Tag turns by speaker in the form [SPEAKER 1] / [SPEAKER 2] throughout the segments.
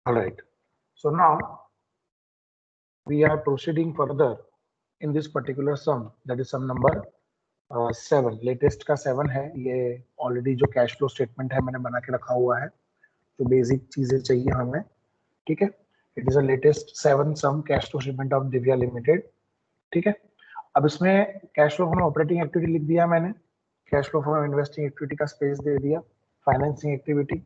[SPEAKER 1] All right. So now we are proceeding further in this particular sum, that is sum number 7. Latest का 7 है ये. Already जो cash flow statement है मैंने बना के रखा हुआ है, जो बेसिक चीजें चाहिए हमें. ठीक है. It is a latest 7 some cash flow statement of Divya limited. ठीक है. अब इसमें cash flow from operating activity लिख दिया मैंने, cash flow from investing activity का स्पेस दे दिया, फाइनेंसिंग एक्टिविटी,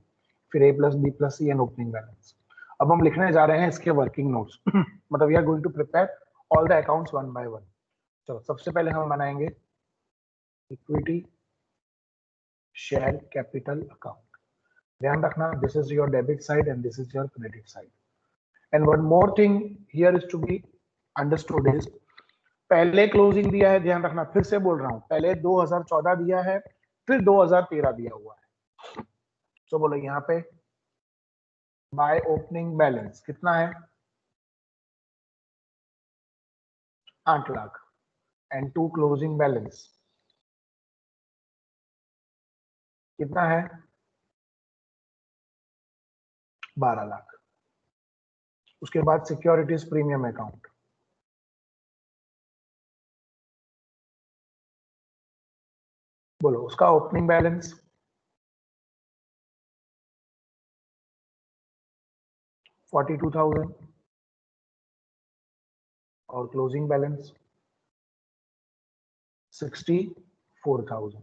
[SPEAKER 1] फिर A plus B plus C and opening balance. अब हम लिखने जा रहे हैं इसके वर्किंग नोट्स. मतलब we are going to prepare all the accounts one by one. चलो सबसे पहले हम बनाएंगे इक्विटी शेयर कैपिटल अकाउंट. ध्यान रखना, this is your debit side and this is your credit side. And one more thing here is to be understood is, पहले closing दिया है, ध्यान रखना, फिर से बोल रहा हूं, पहले 2014 दिया है, फिर 2013 दिया हुआ है. तो बोलो यहाँ पे बाय ओपनिंग बैलेंस कितना है, 8 lakh, and to closing balance कितना है, 12 लाख. उसके बाद सिक्योरिटीज प्रीमियम अकाउंट, बोलो उसका ओपनिंग बैलेंस 42,000 और क्लोजिंग बैलेंस 64,000.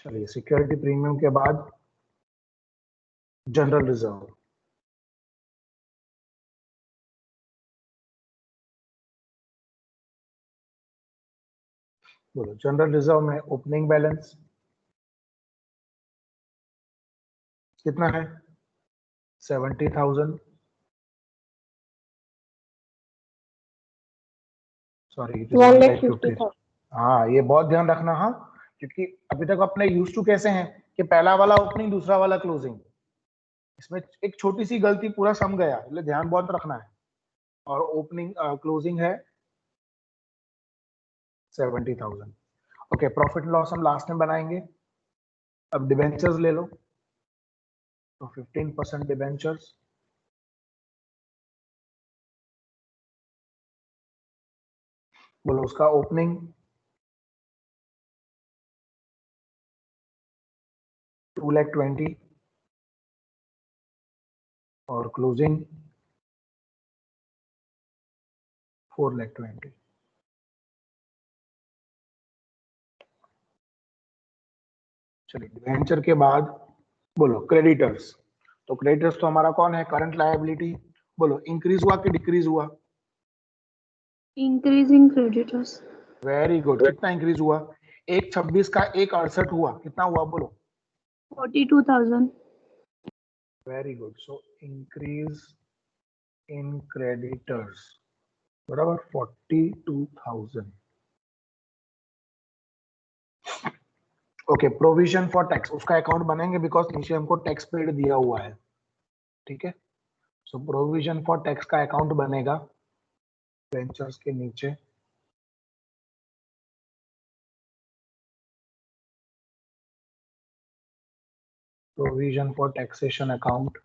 [SPEAKER 1] चलिए, सिक्योरिटी प्रीमियम के बाद जनरल रिजर्व, बोलो जनरल रिजर्व में ओपनिंग बैलेंस कितना है, 70,000. सॉरी,
[SPEAKER 2] 1,50,000.
[SPEAKER 1] हाँ, ये बहुत ध्यान रखना. हाँ, क्योंकि अभी तक अपने यूज टू कैसे हैं कि पहला वाला ओपनिंग दूसरा वाला क्लोजिंग, इसमें एक छोटी सी गलती पूरा सम गया, इसलिए ध्यान बहुत रखना है. और ओपनिंग क्लोजिंग है 70,000. ओके, प्रॉफिट लॉस हम लास्ट में बनाएंगे. अब डिबेंचर्स ले लो, तो 15% डिबेंचर्स, बोलो उसका ओपनिंग 2,20,000 और क्लोजिंग 4,20,000. चलिए, डिबेंचर के बाद बोलो क्रेडिटर्स. तो क्रेडिटर्स तो हमारा कौन है, करंट लायबिलिटी. बोलो इंक्रीज हुआ कि डिक्रीज हुआ,
[SPEAKER 2] Increasing creditors.
[SPEAKER 1] Very good. कितना इंक्रीज हुआ, 1,26 का 1,68 हुआ, कितना हुआ बोलो,
[SPEAKER 2] 42,000.
[SPEAKER 1] Very good. So increase in creditors बराबर 42,000. ओके, प्रोविजन फॉर टैक्स, उसका अकाउंट बनेंगे बिकॉज नीचे हमको टैक्स पेड दिया हुआ है. ठीक है. सो प्रोविजन फॉर टैक्स का अकाउंट बनेगा वेंचर्स के नीचे. प्रोविजन फॉर टैक्सेशन अकाउंट,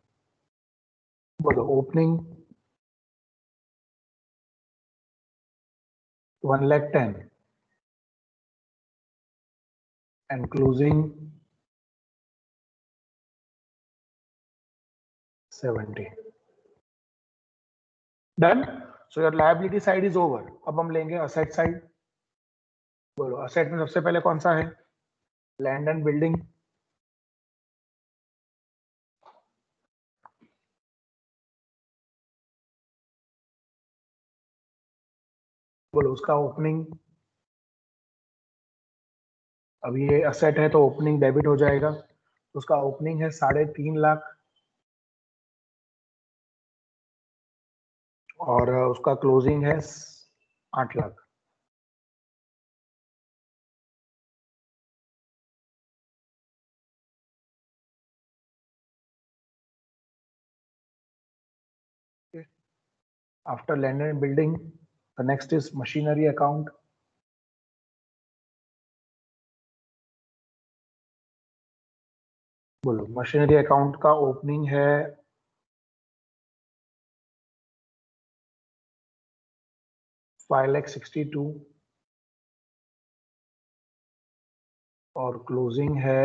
[SPEAKER 1] बोलो opening 1,10,000 and closing 70. Done. So your liability side is over. अब हम लेंगे असेट साइड. बोलो असेट में सबसे पहले कौन सा है, लैंड एंड बिल्डिंग. बोलो उसका ओपनिंग, अब ये असेट है तो ओपनिंग डेबिट हो जाएगा, तो उसका ओपनिंग है 3.5 लाख और उसका क्लोजिंग है 8 lakh. After land and building, the next is machinery account. बोलो मशीनरी अकाउंट का ओपनिंग है 5,62,000 और क्लोजिंग है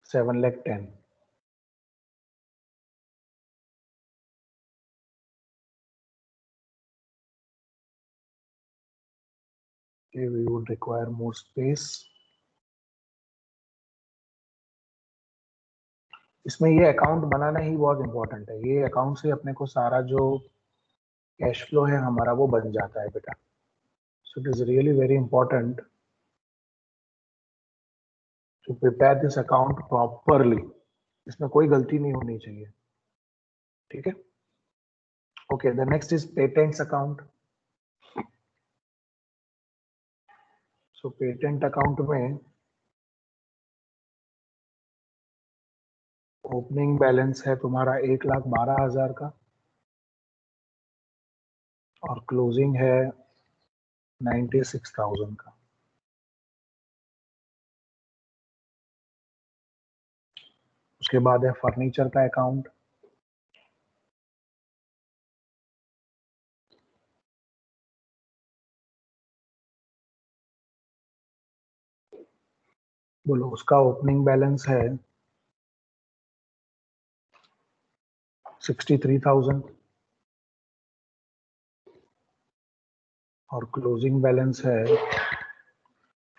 [SPEAKER 1] 7,10,000। Okay, we would require more space. इसमें ये अकाउंट बनाना ही बहुत इंपॉर्टेंट है। ये अकाउंट से अपने को सारा जो कैश फ्लो है हमारा वो बन जाता है बेटा। So it is really very important to prepare this account properly. इसमें कोई गलती नहीं होनी चाहिए, ठीक है। Okay, the next is patents account. So patent account में ओपनिंग बैलेंस है तुम्हारा 1,12,000 का और क्लोजिंग है 96,000 का। उसके बाद है फर्नीचर का अकाउंट। बोलो उसका ओपनिंग बैलेंस है 63,000 और क्लोजिंग बैलेंस है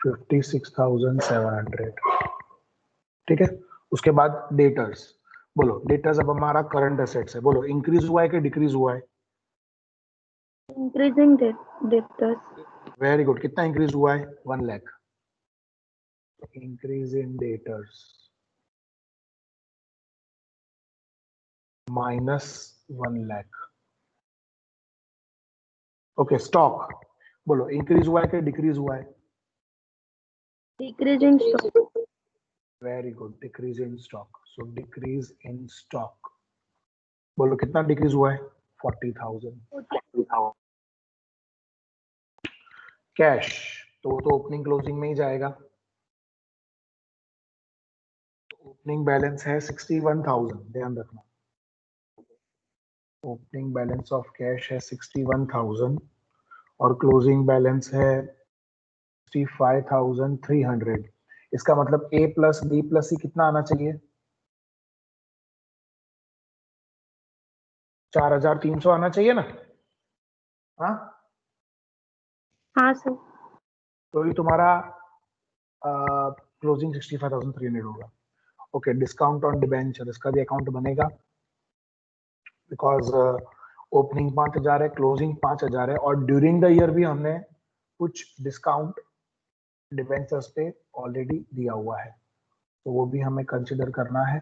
[SPEAKER 1] 56,700, ठीक है। उसके बाद डेटर्स। बोलो डेटर्स अब हमारा करंट एसेट्स है। बोलो इंक्रीज हुआ है कि डिक्रीज हुआ है?
[SPEAKER 2] Increasing debtors.
[SPEAKER 1] Very good. कितना इंक्रीज हुआ है? 1 lakh. Increase in debtors -1 lakh. Okay, stock. बोलो इंक्रीज हुआ है कि डिक्रीज हुआ है?
[SPEAKER 2] Decreasing stock.
[SPEAKER 1] Very good, decrease in stock. So decrease in stock. बोलो कितना डिक्रीज हुआ है? 40,000। कैश तो ओपनिंग क्लोजिंग में ही जाएगा। ओपनिंग बैलेंस है 61,000, ध्यान रखना। ओपनिंग बैलेंस ऑफ कैश है 61,000 और क्लोजिंग बैलेंस है 65,300। इसका मतलब ए प्लस बी प्लस सी कितना आना चाहिए? 4,300 आना चाहिए ना? हाँ,
[SPEAKER 2] हाँ सर।
[SPEAKER 1] तो ये तुम्हारा क्लोजिंग 65,300 होगा। ओके, डिस्काउंट ऑन डिबेंचर, इसका भी अकाउंट बनेगा बिकॉज ओपनिंग 5,000 है, क्लोजिंग 5,000 है और ड्यूरिंग द ईयर भी हमने कुछ डिस्काउंट डिबेंचर्स पे ऑलरेडी दिया हुआ है, तो वो भी हमें कंसिडर करना है।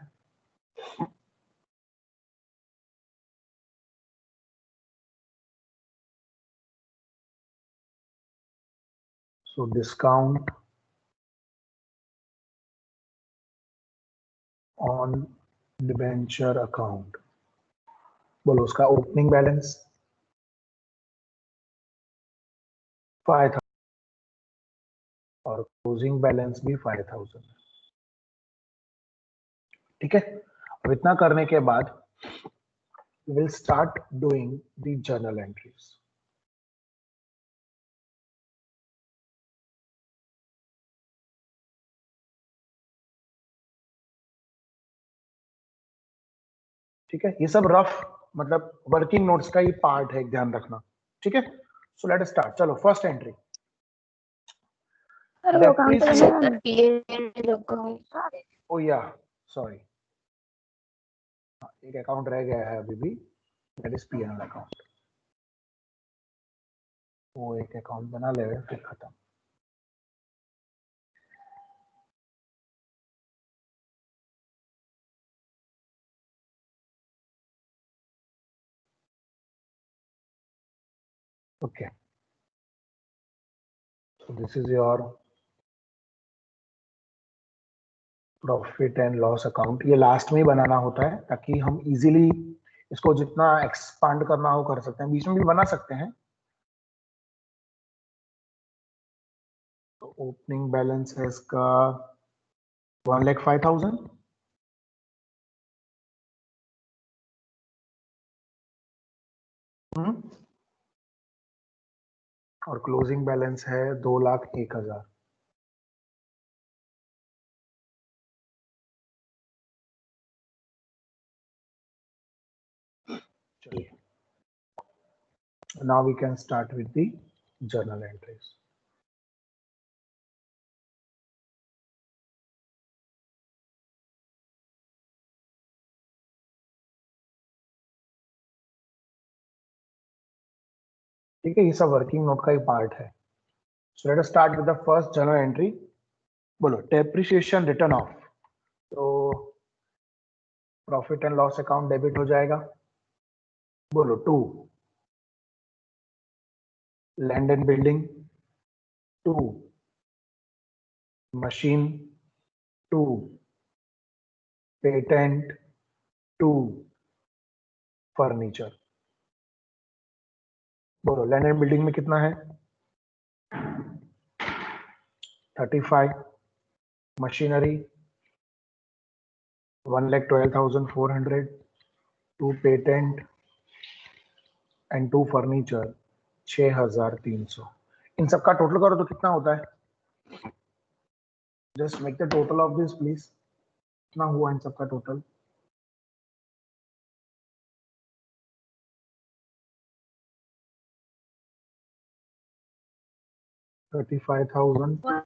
[SPEAKER 1] So discount on debenture account. बोलो उसका ओपनिंग बैलेंस 5,000 और क्लोजिंग बैलेंस भी 5,000, ठीक है। अब इतना करने के बाद will start doing the journal entries. ठीक है, ये सब रफ मतलब वर्किंग नोट्स का ही पार्ट है, ध्यान रखना, ठीक है। So let us start. चलो फर्स्ट एंट्री।
[SPEAKER 2] सर वो अकाउंट
[SPEAKER 1] ओ या सॉरी, एक अकाउंट रह गया है अभी भी, दैट इज पीएनएल अकाउंट। वो एक अकाउंट बना ले फिर खत्म। Okay, so this is your profit and loss account. ये लास्ट में ही बनाना होता है ताकि हम इजीली इसको जितना एक्सपांड करना हो कर सकते हैं, बीच में भी बना सकते हैं। तो ओपनिंग बैलेंस है इसका 1,05,000. और क्लोजिंग बैलेंस है 2,01,000. चलिए, now we can start with the journal entries. ठीक है, ये सब वर्किंग नोट का ही पार्ट है. So let us start with the first journal entry. बोलो, डेप्रिसिएशन रिटर्न ऑफ. तो profit and loss account debit हो जाएगा. बोलो, 2 land and building, 2 machine, 2 patent, 2 furniture. बोलो, लैंड एंड बिल्डिंग में कितना है? 35. Machinery 1,12,400, 2 patent and 2 furniture 6,300. इन सबका टोटल करो तो कितना होता है? Just make the total of this please. कितना हुआ इन सबका टोटल? $35,000,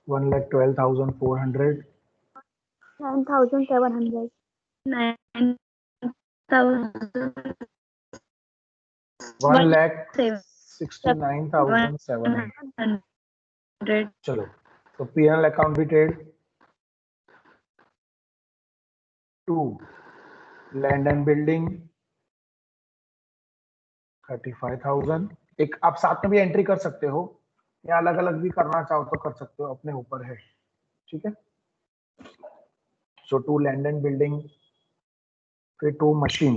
[SPEAKER 1] 1,12,400,
[SPEAKER 2] 9,700. 9,000.
[SPEAKER 1] 1,69,700. चलो, तो P&L अकाउंट भी ट्रेड. 2 land and building 35,000. एक आप साथ में भी एंट्री कर सकते हो या अलग अलग भी करना चाहो तो कर सकते हो, अपने ऊपर है. ठीक है. सो 2 लैंड एंड बिल्डिंग, फिर 2 मशीन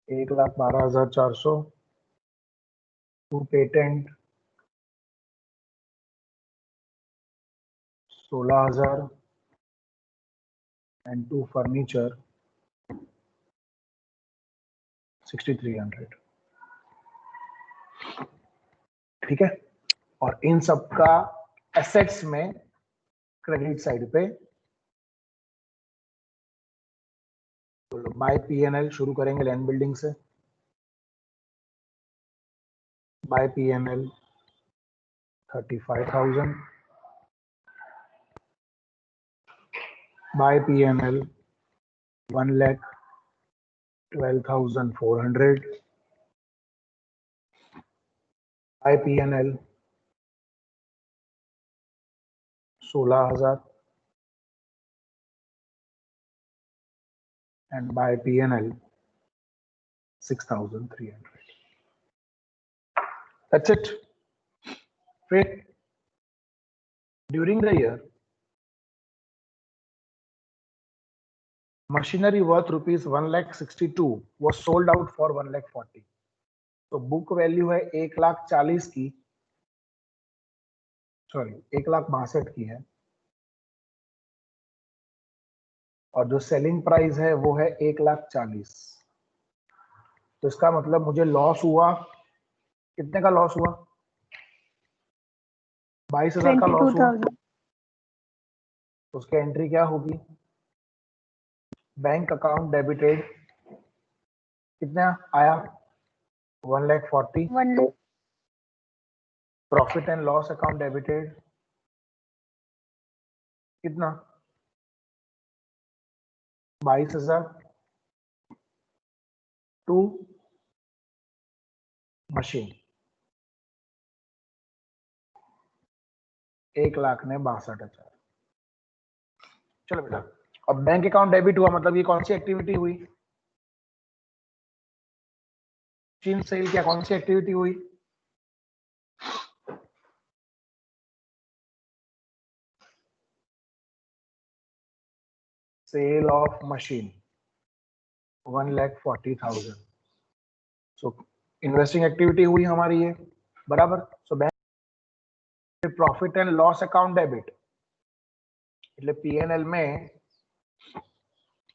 [SPEAKER 1] 1,12,400, 2 पेटेंट 16,000 एंड 2 फर्नीचर 6,300. ठीक है. और इन सब का एसेट्स में क्रेडिट साइड पे बाय P&L शुरू करेंगे लैंड बिल्डिंग से. By P&L 35,000, by P&L 1,12,400, by P&L 16,000 and by P&L 6,300. That's it. Wait. During the year, machinery worth rupees 1,62,000 was sold out for 1,40,000. तो बुक वैल्यू है 1,40,000 की, sorry 1,62,000 की है, और जो सेलिंग प्राइस है वो है 1,40,000. तो इसका मतलब मुझे लॉस हुआ. कितने का लॉस हुआ? 22,000 का लॉस हुआ. उसकी एंट्री क्या होगी? Bank account debited. कितना आया? 1,40,000. Profit and loss account debited कितना? 22,000. To machine 1,62,000. चलो बेटा, अब बैंक अकाउंट डेबिट हुआ, मतलब ये कौन सी एक्टिविटी हुई? मशीन सेल क्या कौन सी एक्टिविटी हुई? Sale of machine 1,40,000. So investing activity हुई हमारी ये, बराबर. सो बैंक फिर profit and loss account debit, એટલે P&L में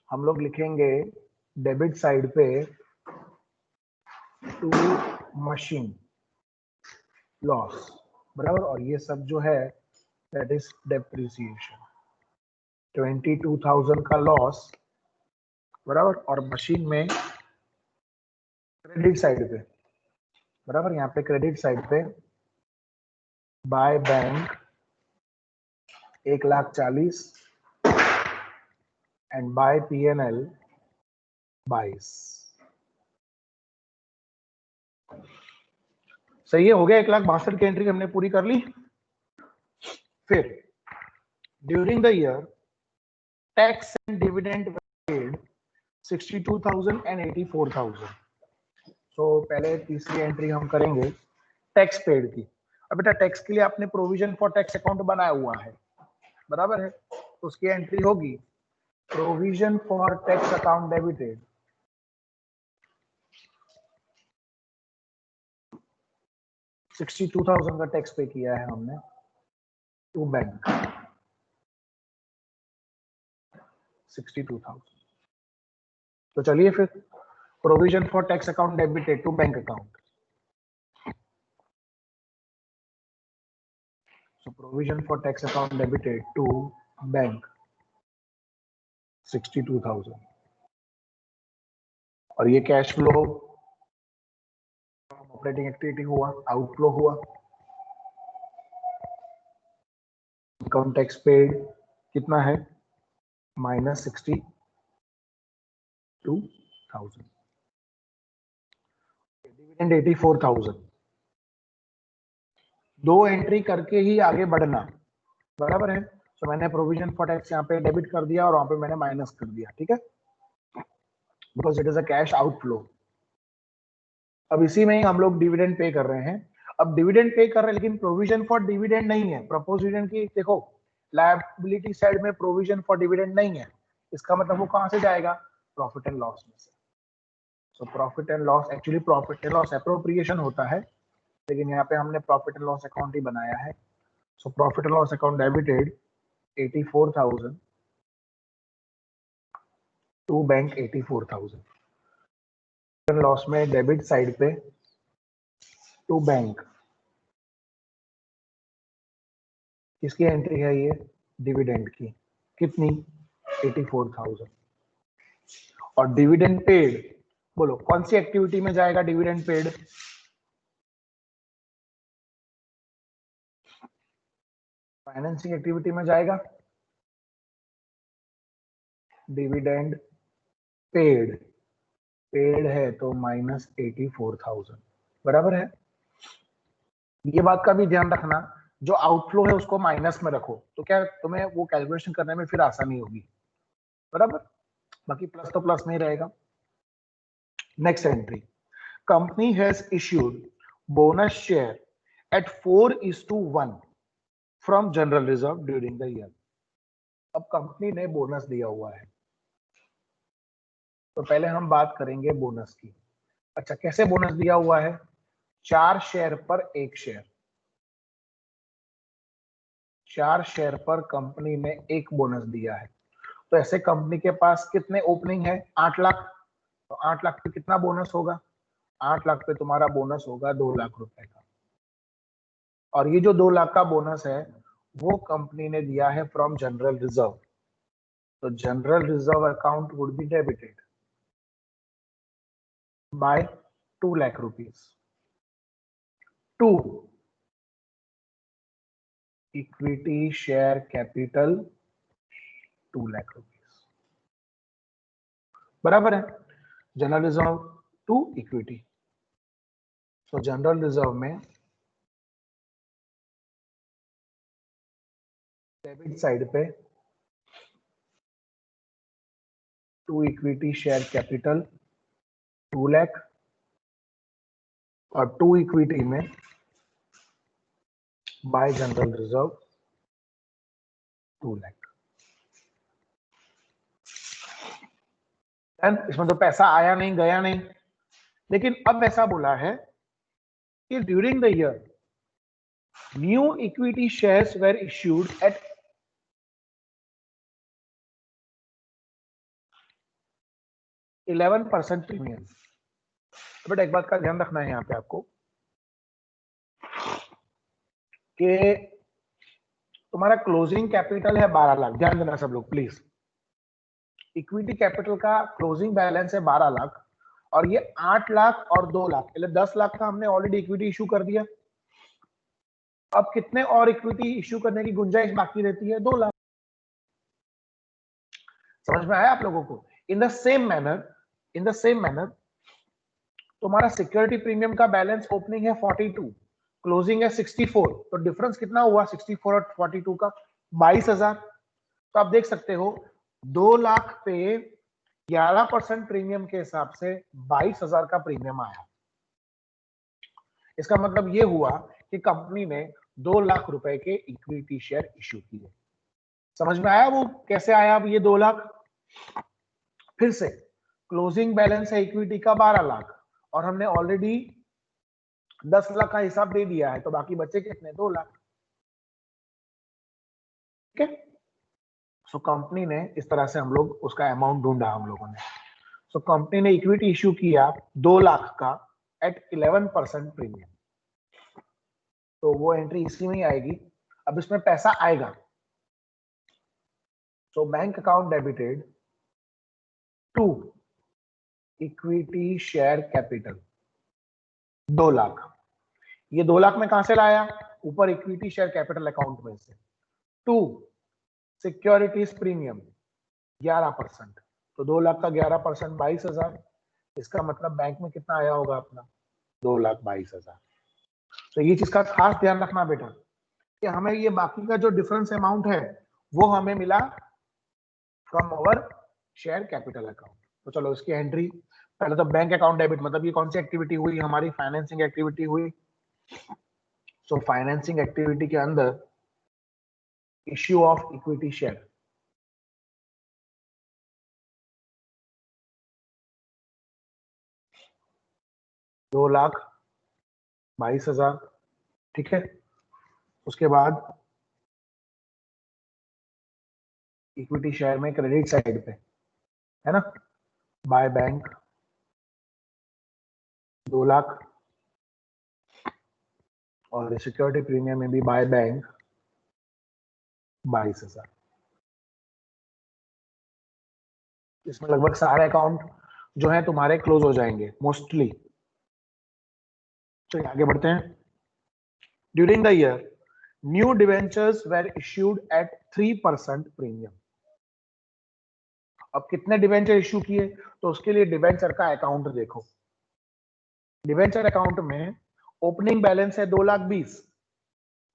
[SPEAKER 1] हम लोग लिखेंगे डेबिट साइड पे टू मशीन लॉस, बराबर। और ये सब जो है दैट इज डेप्रिसिएशन, 22,000 का लॉस, बराबर। और मशीन में क्रेडिट साइड पे, बराबर, यहाँ पे क्रेडिट साइड पे by bank 1,40,000 and by P&L 22। सही है, हो गया। 1,62,000 की एंट्री हमने पूरी कर ली। फिर during the year tax and dividend paid 62,000 and 84,000। तो पहले तीसरी एंट्री हम करेंगे टैक्स पेड की। अब बेटा टैक्स के लिए आपने प्रोविजन फॉर टैक्स अकाउंट बनाया हुआ है, बराबर है, तो उसकी एंट्री होगी provision for tax account debited 62,000 का टैक्स पे किया है हमने टू बैंक 62,000। तो चलिए फिर provision for tax account debited to bank account, so provision for tax account debited to bank 62,000। और ये कैश फ्लो ऑपरेटिंग एक्टिविटी हुआ, आउटफ्लो हुआ। इनकम टैक्स पेड कितना है, -62,000। डिविडेंड 84,000। दो एंट्री करके ही आगे बढ़ना, बराबर है। तो मैंने प्रोविजन फॉर टैक्स यहाँ पे डेबिट कर दिया और वहां पे मैंने माइनस कर दिया, ठीक है, because it is a cash outflow. अब इसी में ही हम लोग डिविडेंड पे कर रहे हैं। अब डिविडेंड पे कर रहे हैं लेकिन प्रोविजन फॉर डिविडेंड नहीं है। प्रपोज डिविडेंड की देखो, लायबिलिटी साइड में प्रोविजन फॉर डिविडेंड नहीं है, इसका मतलब वो कहां से जाएगा, प्रॉफिट एंड लॉस में से। So profit and loss, actually profit and loss appropriation होता है, लेकिन यहाँ पे हमने प्रॉफिट एंड लॉस अकाउंट ही बनाया है। So profit and loss account debited 84,000 to bank 84,000। Loss में डेबिट साइड पे टू बैंक किसकी एंट्री है, ये डिविडेंड की, कितनी, 84,000। और डिविडेंड पेड, बोलो कौन सी एक्टिविटी में जाएगा डिविडेंड पेड, फाइनेंसिंग एक्टिविटी में जाएगा। डिविडेंड पेड, पेड है तो -84,000, बराबर है। ये बात का भी ध्यान रखना, जो आउटफ्लो है उसको माइनस में रखो, तो क्या तुम्हें वो कैलकुलेशन करने में फिर आसानी होगी, बराबर। बाकी प्लस तो प्लस में ही रहेगा। Next entry, company has issued bonus share eight 4:1 from general reserve during the year. अब कंपनी ने बोनस दिया हुआ है, तो पहले हम बात करेंगे बोनस की। अच्छा, कैसे बोनस दिया हुआ है, 4 शेयर पर 1 शेयर, 4 शेयर पर कंपनी ने 1 बोनस दिया है। तो ऐसे कंपनी के पास कितने ओपनिंग है, 8 लाख। तो 8 लाख पे कितना बोनस होगा, 8 लाख पे तुम्हारा बोनस होगा 2 लाख रुपए का। और ये जो 2 लाख का बोनस है वो कंपनी ने दिया है फ्रॉम जनरल रिजर्व, तो general reserve account would be debited by 2 lakh rupees to equity share capital 2 lakh rupees, बराबर है। जनरल रिजर्व टू इक्विटी, तो जनरल रिजर्व में डेबिट साइड पे to equity share capital 2 lakh और टू इक्विटी में बाय जनरल रिजर्व 2 लाख। इसमें तो पैसा आया नहीं गया नहीं, लेकिन अब ऐसा बोला है कि during the year new equity shares were issued at 11% premium. But एक बात का ध्यान रखना है यहाँ पे आपको कि तुम्हारा क्लोजिंग कैपिटल है 12 लाख। ध्यान देना सब लोग प्लीज। इक्विटी कैपिटल का क्लोजिंग बैलेंस है 12 लाख और ये 8 लाख और 2 लाख मतलब 10 लाख का हमने ऑलरेडी इक्विटी इशू कर दिया। अब कितने और इक्विटी इशू करने की गुंजाइश बाकी रहती है? 2 लाख। समझ में आया आप लोगों को? इन द सेम मैनर तुम्हारा सिक्योरिटी प्रीमियम का बैलेंस ओपनिंग है 42, क्लोजिंग है 64, तो डिफरेंस कितना हुआ 64 और 42 का? 22,000। तो आप देख सकते हो 2 लाख पे 11% प्रीमियम के हिसाब से 22,000 का प्रीमियम आया। इसका मतलब ये हुआ कि कंपनी ने 2 लाख रुपए के इक्विटी शेयर इश्यू किए। समझ में आया वो कैसे आया अब ये 2 लाख? फिर से क्लोजिंग बैलेंस है इक्विटी का 12 लाख और हमने ऑलरेडी 10 लाख का हिसाब दे दिया है, तो बाकी बचे कितने? 2 लाख। ठीक है, सो कंपनी ने इस तरह से हम लोग उसका अमाउंट ढूंढा हम लोगों ने। सो कंपनी ने इक्विटी इश्यू किया 2 लाख का एट 11% प्रीमियम, तो वो एंट्री इसी में ही आएगी। अब इसमें पैसा आएगा, so bank account debited to equity share capital 2 lakh. ये 2 लाख में कहां से लाया? ऊपर इक्विटी शेयर कैपिटल अकाउंट में से। टू सिक्योरिटीज प्रीमियम 11%, तो 2 लाख का 11% 22,000। इसका मतलब बैंक में कितना आया होगा अपना? 2,22,000। तो ये चीज का खास ध्यान रखना बेटा कि हमें ये बाकी का जो डिफरेंस अमाउंट है वो हमें मिला from our share capital account. तो चलो इसकी एंट्री, पहले तो बैंक अकाउंट डेबिट, मतलब ये कौन सी एक्टिविटी हुई? हमारी फाइनेंसिंग एक्टिविटी हुई। सो फाइनेंसिंग एक्टिविटी के अंदर इश्यू ऑफ इक्विटी शेयर, दो लाख 22,000। ठीक है, उसके बाद इक्विटी शेयर में क्रेडिट साइड पे है ना, बाय बैंक 2 लाख और सिक्योरिटी प्रीमियम में भी बाय बैंक 22,000। इसमें लगभग सारे अकाउंट जो है तुम्हारे क्लोज हो जाएंगे मोस्टली। चलिए आगे बढ़ते हैं। During the year new debentures were issued at 3% premium. अब कितने डिवेंचर इश्यू किए? तो उसके लिए डिवेंचर का अकाउंट देखो। डिवेंचर अकाउंट में ओपनिंग बैलेंस है 2,20,000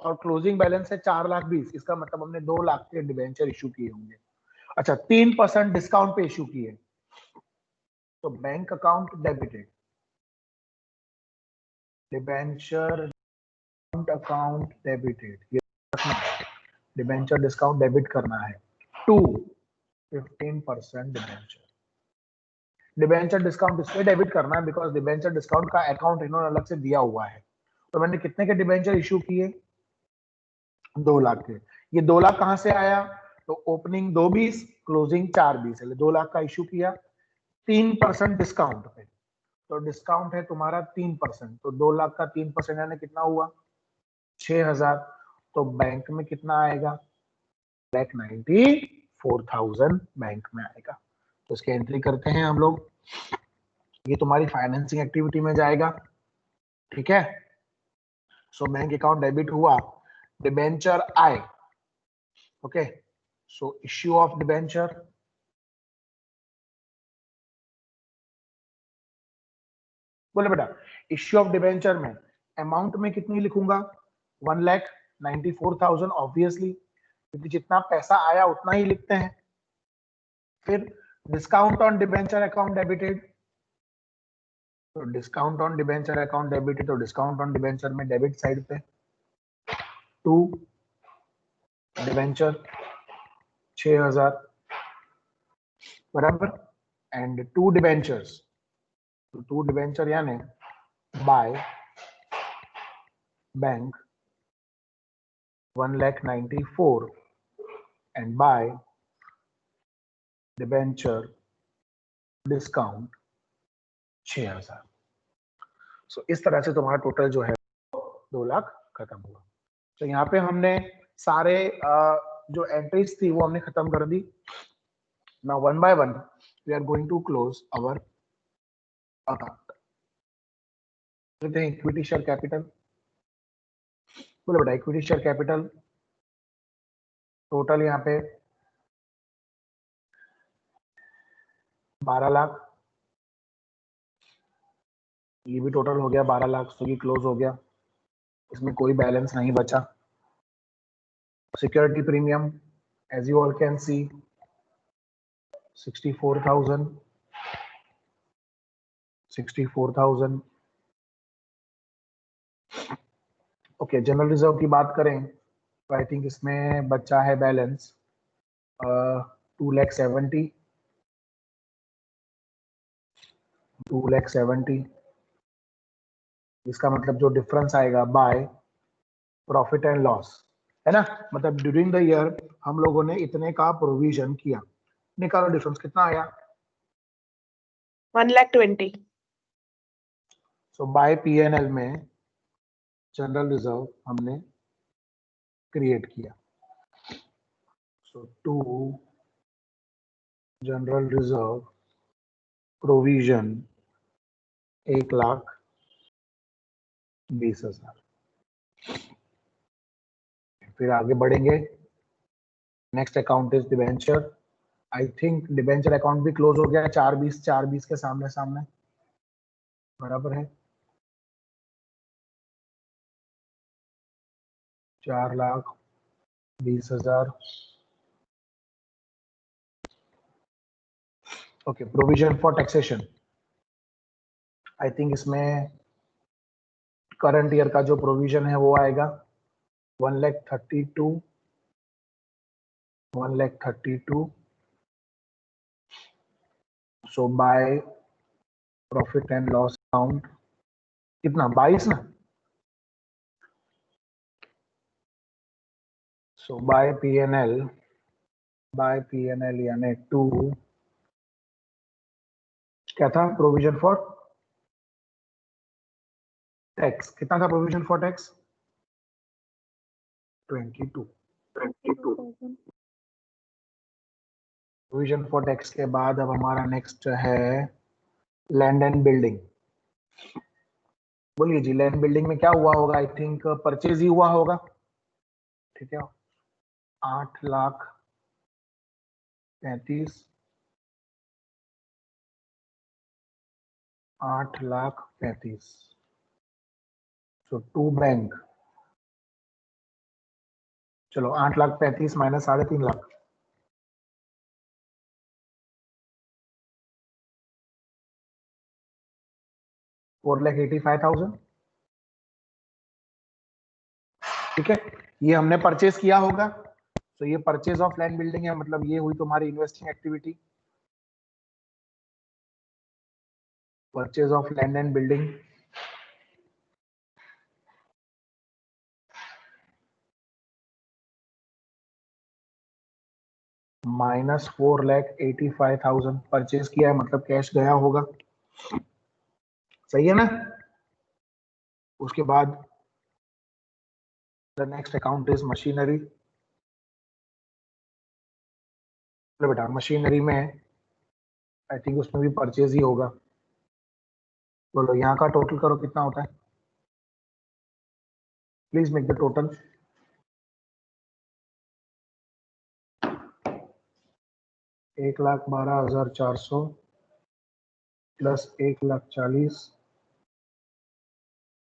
[SPEAKER 1] और क्लोजिंग बैलेंस है 4,20,000। इसका मतलब हमने 2 लाख के डिवेंचर इश्यू किए होंगे। अच्छा, 3% डिस्काउंट पे इश्यू किए, तो bank account debited, debenture account debited, ये डिवेंचर डिस्काउंट डेबिट करना है टू 15% डिवेंचर। डिवेंचर डिस्काउंट इसलिए डेबिट करना है बिकॉज डिवेंचर डिस्काउंट का अकाउंट इन्होंने अलग से दिया हुआ है। तो मैंने कितने के डिवेंचर इश्यू किए? 2 लाख के। ये 2 लाख कहां से आया? तो ओपनिंग 2,20, क्लोजिंग 4,20, 2 लाख का इश्यू किया 3% डिस्काउंट पे। तो डिस्काउंट है तुम्हारा 3%, तो 2 लाख का 3% यानी कितना हुआ? 6,000। तो बैंक में कितना आएगा? 94,000 बैंक में आएगा। तो इसकी एंट्री करते हैं हम लोग। ये तुम्हारी फाइनेंसिंग एक्टिविटी में जाएगा। ठीक है, सो बैंक अकाउंट डेबिट हुआ, डिबेंचर आए। Okay, so issue of debenture, बोले बेटा इश्यू ऑफ डिबेंचर में अमाउंट में कितनी लिखूंगा? 1,94,000 ऑब्वियसली, क्योंकि जितना पैसा आया उतना ही लिखते हैं। फिर discount on debenture account debited, तो discount on debenture account debited, तो डिस्काउंट ऑन डिबेंचर में डेबिट साइड पे टू डिबेंचर 6,000 बराबर, एंड टू डिबेंचर्स, तो टू डिबेंचर यानी by bank 1,94,000 and buy debenture discount 6,000। सो इस तरह से तुम्हारा टोटल जो है 2 लाख खत्म हुआ। तो यहाँ पे हमने सारे जो एंट्रीज थी वो हमने खत्म कर दी। Now one by one we are going to close our account. Equity share capital, बोलो बेटा इक्विटी शेयर कैपिटल टोटल यहाँ पे 12 लाख, ये भी टोटल हो गया 12 लाख, तो ये क्लोज हो गया, इसमें कोई बैलेंस नहीं बचा। Security premium as you all can see 64,000 64,000। Okay, general reserve की बात करें तो आई थिंक इसमें बचा है बैलेंस 2,70,000 2,70,000। इसका मतलब जो डिफरेंस आएगा बाय प्रॉफिट एंड लॉस, है ना, मतलब ड्यूरिंग द ईयर हम लोगों ने इतने का प्रोविजन किया। निकालो डिफरेंस कितना आया,
[SPEAKER 3] 1,20,000।
[SPEAKER 1] सो बाय पीएनएल में जनरल रिजर्व हमने क्रिएट किया। So to general reserve provision 1,20,000। फिर आगे बढ़ेंगे, next account is debenture. I think debenture account भी क्लोज हो गया 4,20 के सामने सामने बराबर है 4,20,000। Okay, provision for taxation, I think इसमें करंट ईयर का जो प्रोविजन है वो आएगा 1,32,000। So by profit and loss account कितना 22 ना, सो बाय पीएनएल यानी 2 क्या था प्रोविजन फॉर टैक्स, कितना था provision for tax 22। Provision for tax के बाद अब हमारा नेक्स्ट है लैंड एंड बिल्डिंग। बोलिए जी, लैंड बिल्डिंग में क्या हुआ होगा, आई थिंक परचेज ही हुआ होगा, ठीक है 8,35,000 8,35,000। सो टू बैंक, चलो 8,35,000 माइनस 3.5 लाख, $4,85,000। ठीक है, ये हमने परचेज किया होगा, तो ये परचेज ऑफ लैंड बिल्डिंग है, मतलब ये हुई तुम्हारी investing activity, purchase of land and building. Minus 4,85,000 purchase किया है, मतलब कैश गया होगा, सही है ना। उसके बाद the next account is machinery. बेटा मशीनरी में आई थिंक उसमें भी परचेज ही होगा, बोलो यहाँ का टोटल करो कितना होता है, please make the total. $1,12,400 plus 1,40,000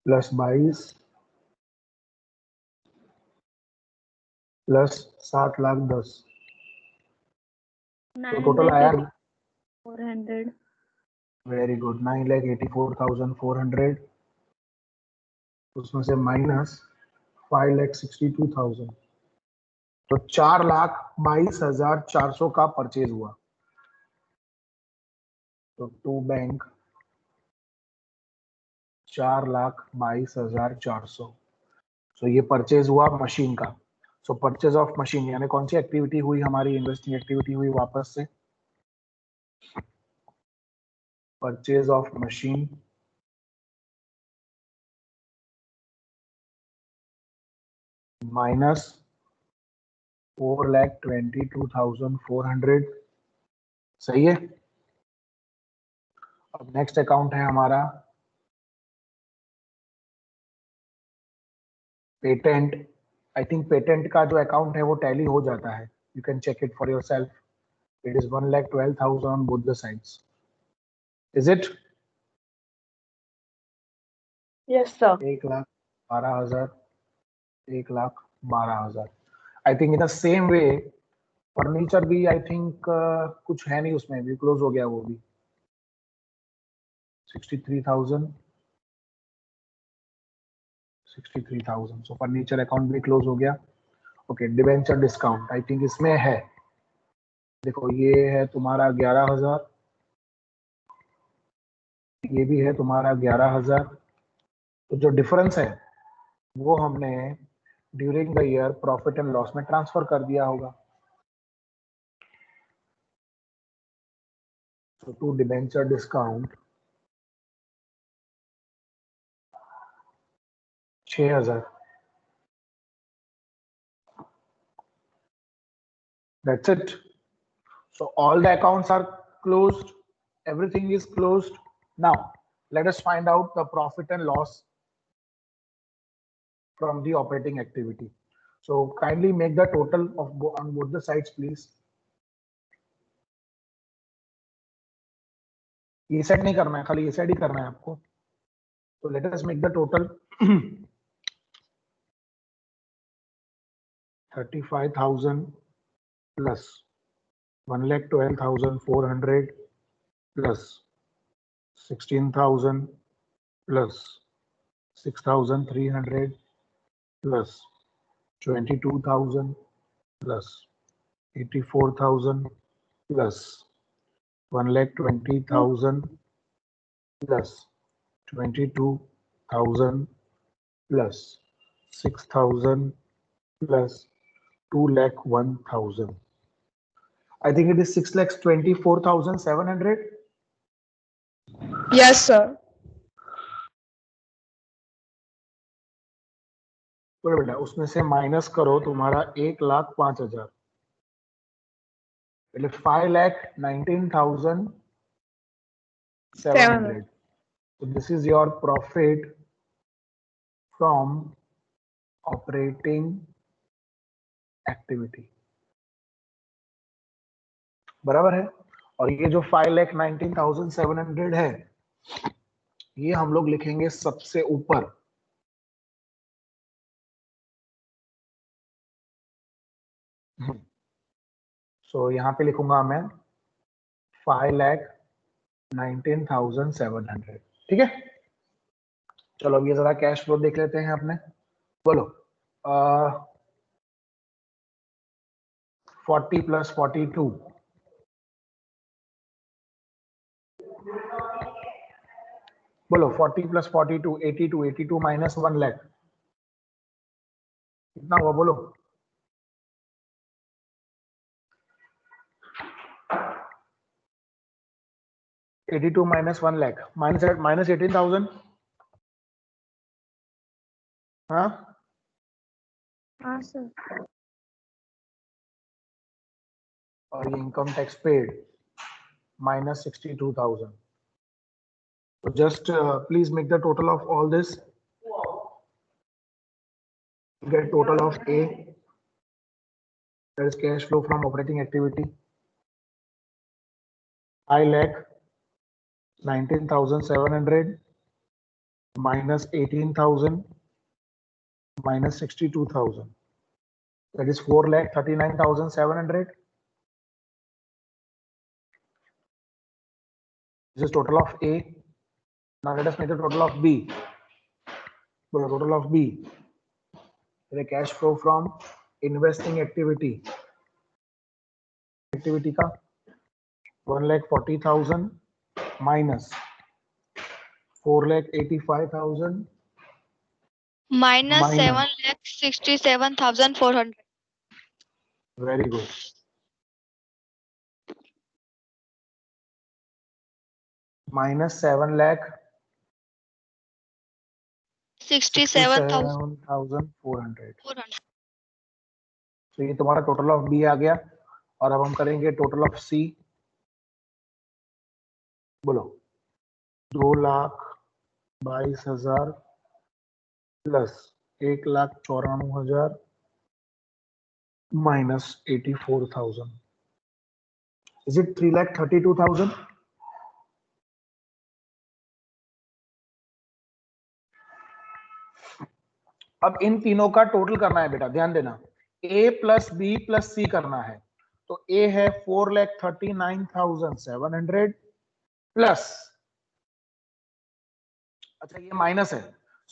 [SPEAKER 1] plus 22 plus 7,10,000, तो टोटल आया
[SPEAKER 2] 400।
[SPEAKER 1] वेरी गुड 9,84,400, उसमें से माइनस 5,62,000, तो 4,22,400 का परचेज हुआ। तो टू बैंक 4,22,400, तो ये परचेज हुआ मशीन का। सो परचेज ऑफ मशीन यानी कौन सी एक्टिविटी हुई हमारी, इन्वेस्टिंग एक्टिविटी हुई वापस से, परचेज ऑफ मशीन माइनस 4,22,400, सही है। अब नेक्स्ट अकाउंट है हमारा पेटेंट। आई थिंक पेटेंट का जो अकाउंट है वो टैली हो जाता है, you can check it for yourself. It is 1,12,000 on both the sides, is it?
[SPEAKER 2] Yes, sir.
[SPEAKER 1] 1,12,000, 1,12,000। I think in the same way furniture भी आई थिंक कुछ है नहीं उसमें, भी क्लोज हो गया वो भी 63,000, 63,000। सो फर्नीचर अकाउंट भी क्लोज हो गया। Okay, debenture discount I think इसमें है, देखो ये है तुम्हारा 11,000, ये भी है तुम्हारा 11,000। तो जो डिफरेंस है वो हमने during the year profit and loss में ट्रांसफर कर दिया होगा। So to debenture discount 6,000, that's it. So all the accounts are closed, everything is closed. Now let us find out the profit and loss from the operating activity. So kindly make the total of on both the sides please. ये side नहीं करना है, खाली ये side ही करना है आपको। So let us make the total 35,000 plus 1,12,400 plus 16,000 plus 6,300 plus 22,000 plus 84,000 plus 1,20,000 plus 22,000 plus 6,000 plus 2,01,000. I think it is 6,24,700.
[SPEAKER 2] Yes, sir.
[SPEAKER 1] बोलो बेटा, उसमें से माइनस करो तुम्हारा 1,05,000, એટલે 5,19,700. So this is your profit from operating activity, बराबर है। और ये जो 5,19,700 है ये हम लोग लिखेंगे सबसे ऊपर, सो यहाँ पे लिखूंगा मैं 5,19,700, ठीक है। चलो अब ये जरा कैश फ्लो देख लेते हैं अपने, बोलो 40 plus 42, बोलो 40 plus 42, 82, 82 minus 1 lakh कितना हुआ बोलो? $82 minus 1 lakh minus 18,000, हाँ
[SPEAKER 2] हाँ सर।
[SPEAKER 1] और ये income tax paid minus 62,000. So just please make the total of all this. Get total of A, that is cash flow from operating activity, 5,19,700 minus 18,000 minus 62,000, that is 4,39,700. This is total of A. Now let us make the total of B. The total of B, the cash flow from investing activity का 1,40,000 minus 4,85,000
[SPEAKER 3] minus 7,67,400.
[SPEAKER 1] Very good. -7,00,000
[SPEAKER 3] 67,400।
[SPEAKER 1] 67,400। तो ये तुम्हारा total of B आ गया। और अब हम करेंगे total of सी। बोलो। 2,22,000 प्लस 1,94,000 माइनस 84,000। Is it 3,32,000? अब इन तीनों का टोटल करना है बेटा, ध्यान देना। ए प्लस बी प्लस सी करना है। तो ए है 4,39,700 प्लस, अच्छा ये माइनस है,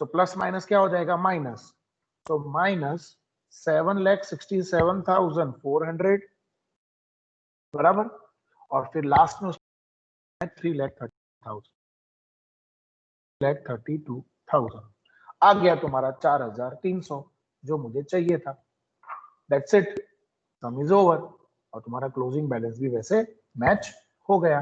[SPEAKER 1] सो प्लस माइनस क्या हो जाएगा, माइनस। तो माइनस 7,67,400 बराबर। और फिर लास्ट में 3,32,000 आ गया तुम्हारा 4,300 जो मुझे चाहिए था। That's it, some is over. और तुम्हारा क्लोजिंग बैलेंस भी वैसे मैच हो गया।